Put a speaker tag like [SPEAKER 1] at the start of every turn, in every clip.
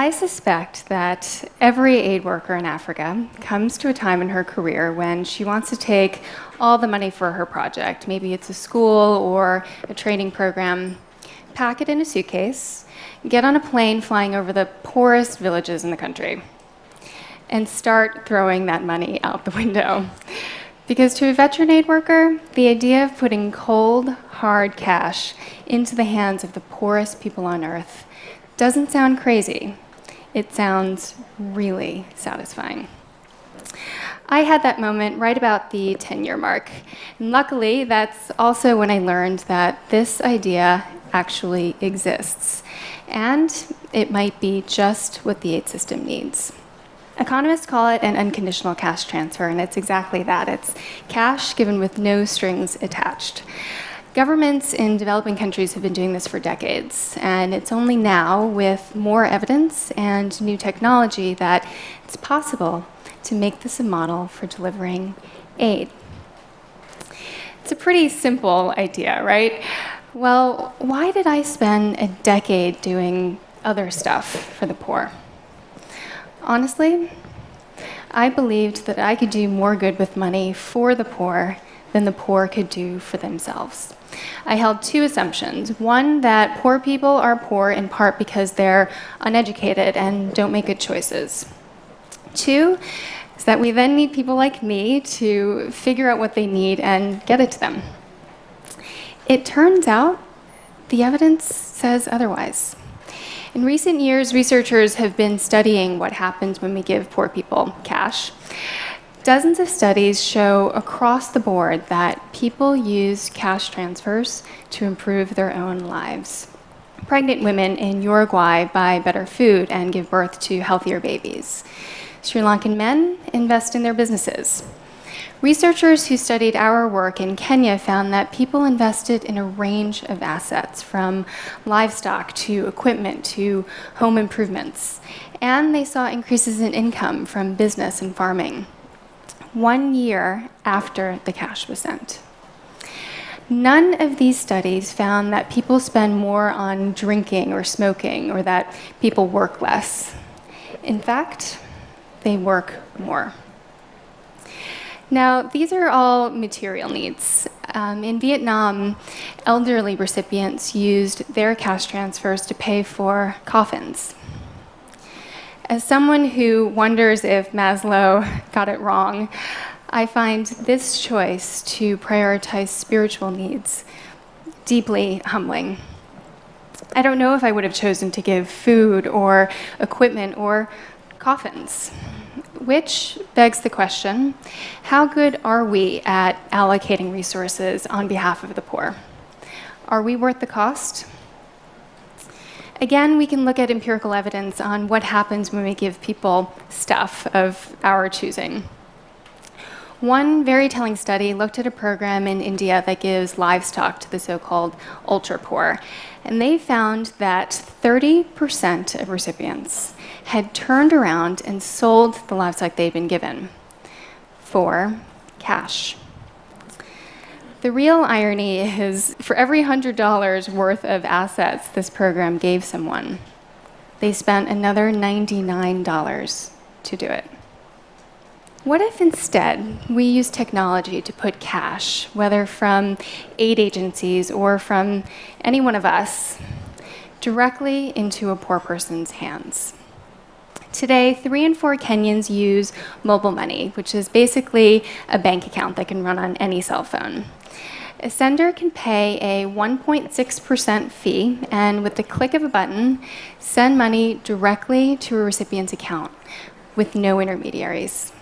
[SPEAKER 1] I suspect that every aid worker in Africa comes to a time in her career when she wants to take all the money for her project. Maybe it's a school or a training program, pack it in a suitcase, get on a plane flying over the poorest villages in the country, and start throwing that money out the window. Because to a veteran aid worker, the idea of putting cold, hard cash into the hands of the poorest people on earth doesn't sound crazy. It sounds really satisfying. I had that moment right about the 10-year mark. And luckily, that's also when I learned that this idea actually exists. And it might be just what the aid system needs. Economists call it an unconditional cash transfer, and it's exactly that. It's cash given with no strings attached. Governments in developing countries have been doing this for decades, and it's only now, with more evidence and new technology, that it's possible to make this a model for delivering aid. It's a pretty simple idea, right? Well, why did I spend a decade doing other stuff for the poor? Honestly, I believed that I could do more good with money for the poor than the poor could do for themselves. I held two assumptions. One, that poor people are poor in part because they're uneducated and don't make good choices. Two, is that we then need people like me to figure out what they need and get it to them. It turns out the evidence says otherwise. In recent years, researchers have been studying what happens when we give poor people cash. Dozens of studies show across the board that people use cash transfers to improve their own lives. Pregnant women in Uruguay buy better food and give birth to healthier babies. Sri Lankan men invest in their businesses. Researchers who studied our work in Kenya found that people invested in a range of assets, from livestock to equipment to home improvements, and they saw increases in income from business and farming 1 year after the cash was sent. None of these studies found that people spend more on drinking or smoking, or that people work less. In fact, they work more. Now, these are all material needs. In Vietnam, elderly recipients used their cash transfers to pay for coffins. As someone who wonders if Maslow got it wrong, I find this choice to prioritize spiritual needs deeply humbling. I don't know if I would have chosen to give food or equipment or coffins. Which begs the question, how good are we at allocating resources on behalf of the poor? Are we worth the cost? Again, we can look at empirical evidence on what happens when we give people stuff of our choosing. One very telling study looked at a program in India that gives livestock to the so-called ultra-poor, and they found that 30% of recipients had turned around and sold the livestock they'd been given for cash. The real irony is, for every $100 worth of assets this program gave someone, they spent another $99 to do it. What if instead we use technology to put cash, whether from aid agencies or from any one of us, directly into a poor person's hands? Today, 3 in 4 Kenyans use mobile money, which is basically a bank account that can run on any cell phone. A sender can pay a 1.6% fee and, with the click of a button, send money directly to a recipient's account with no intermediaries.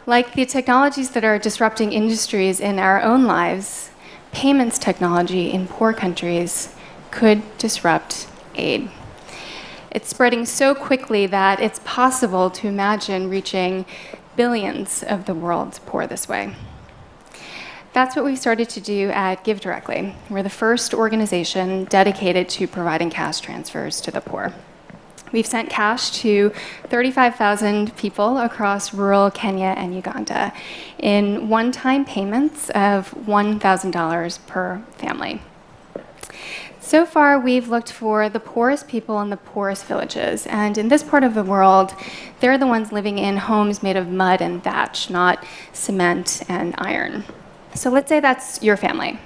[SPEAKER 1] Like the technologies that are disrupting industries in our own lives, payments technology in poor countries could disrupt aid. It's spreading so quickly that it's possible to imagine reaching billions of the world's poor this way. That's what we've started to do at GiveDirectly. We're the first organization dedicated to providing cash transfers to the poor. We've sent cash to 35,000 people across rural Kenya and Uganda in one-time payments of $1,000 per family. So far, we've looked for the poorest people in the poorest villages. And in this part of the world, they're the ones living in homes made of mud and thatch, not cement and iron. So let's say that's your family.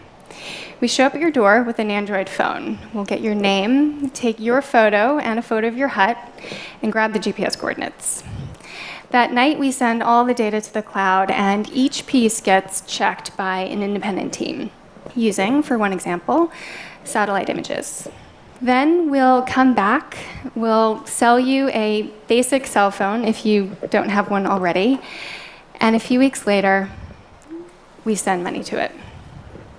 [SPEAKER 1] We show up at your door with an Android phone. We'll get your name, take your photo and a photo of your hut, and grab the GPS coordinates. That night, we send all the data to the cloud, and each piece gets checked by an independent team using, for one example, satellite images. Then we'll come back, we'll sell you a basic cell phone if you don't have one already, and a few weeks later, we send money to it.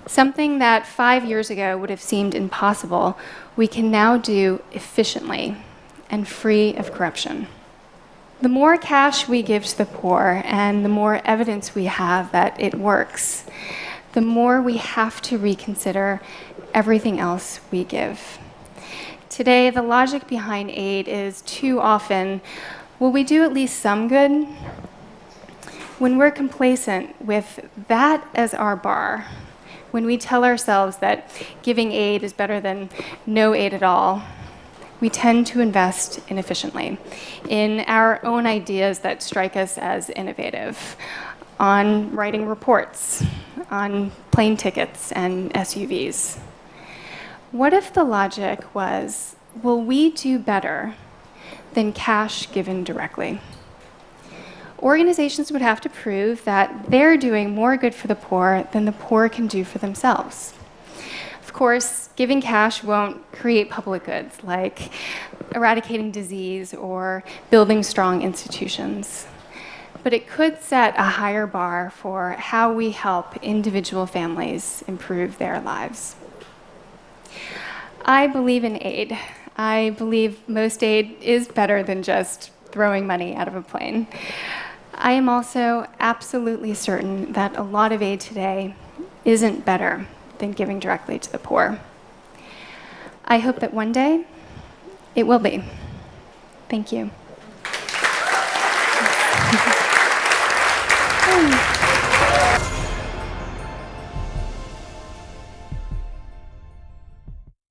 [SPEAKER 1] Something that 5 years ago would have seemed impossible, we can now do efficiently and free of corruption. The more cash we give to the poor and the more evidence we have that it works, the more we have to reconsider everything else we give. Today, the logic behind aid is too often, will we do at least some good? When we're complacent with that as our bar, when we tell ourselves that giving aid is better than no aid at all, we tend to invest inefficiently in our own ideas that strike us as innovative, on writing reports, on plane tickets and SUVs. What if the logic was, will we do better than cash given directly? Organizations would have to prove that they're doing more good for the poor than the poor can do for themselves. Of course, giving cash won't create public goods like eradicating disease or building strong institutions. But it could set a higher bar for how we help individual families improve their lives. I believe in aid. I believe most aid is better than just throwing money out of a plane. I am also absolutely certain that a lot of aid today isn't better than giving directly to the poor. I hope that one day it will be. Thank you.